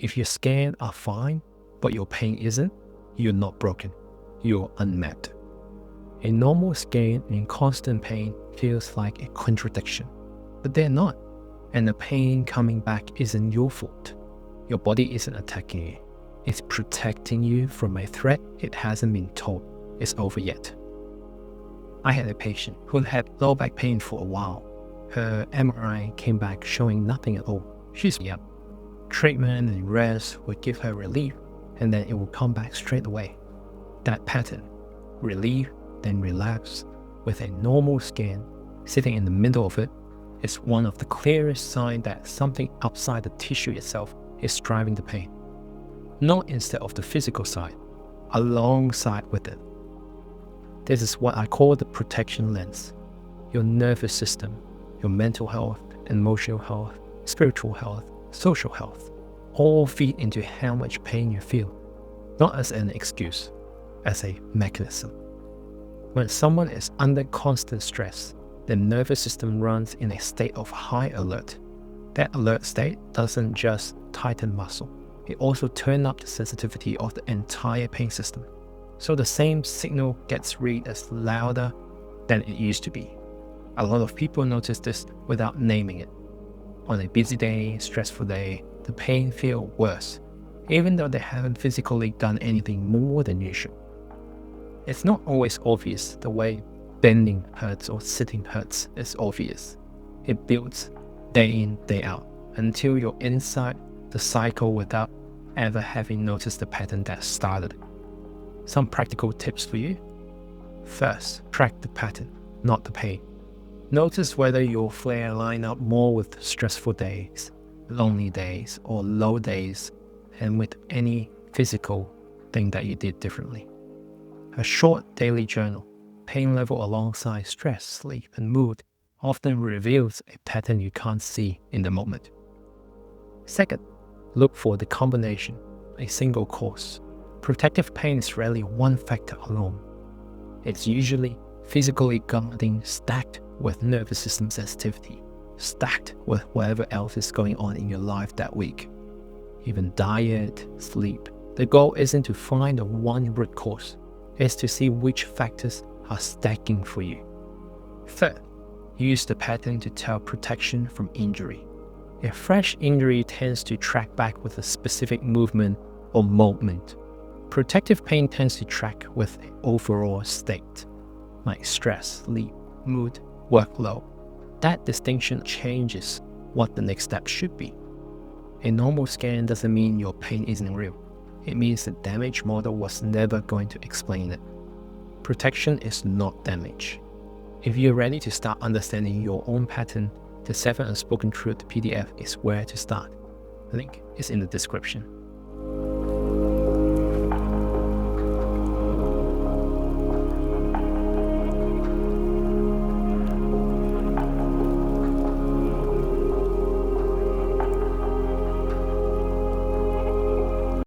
If your scans are fine, but your pain isn't, you're not broken. You're unmet. A normal scan in constant pain feels like a contradiction, but they're not. And the pain coming back isn't your fault. Your body isn't attacking you. It's protecting you from a threat it hasn't been told is over yet. I had a patient who had low back pain for a while. Her MRI came back showing nothing at all. She's up. Treatment and rest would give her relief, and then it will come back straight away. That pattern, relief, then relapse, with a normal scan sitting in the middle of it, is one of the clearest signs that something outside the tissue itself is driving the pain. Not instead of the physical side, alongside with it. This is what I call the protection lens. Your nervous system, your mental health, emotional health, spiritual health, social health, all feed into how much pain you feel, not as an excuse, as a mechanism. When someone is under constant stress, the nervous system runs in a state of high alert. That alert state doesn't just tighten muscle, it also turns up the sensitivity of the entire pain system. So the same signal gets read as louder than it used to be. A lot of people notice this without naming it. On a busy day, stressful day, the pain feels worse, even though they haven't physically done anything more than usual. It's not always obvious the way bending hurts or sitting hurts is obvious. It builds day in, day out, until you're inside the cycle without ever having noticed the pattern that started. Some practical tips for you. First, track the pattern, not the pain. Notice whether your flare line up more with stressful days, lonely days, or low days, and with any physical thing that you did differently. A short daily journal, pain level alongside stress, sleep, and mood often reveals a pattern you can't see in the moment. Second, look for the combination, a single cause. Protective pain is rarely one factor alone. It's usually physically guarding stacked with nervous system sensitivity, stacked with whatever else is going on in your life that week. Even diet, sleep. The goal isn't to find a one root cause, it's to see which factors are stacking for you. Third, use the pattern to tell protection from injury. A fresh injury tends to track back with a specific movement or moment. Protective pain tends to track with an overall state, like stress, sleep, mood, workload. That distinction changes what the next step should be. A normal scan doesn't mean your pain isn't real. It means the damage model was never going to explain it. Protection is not damage. If you're ready to start understanding your own pattern, the 7 Unspoken Truth PDF is where to start. The link is in the description.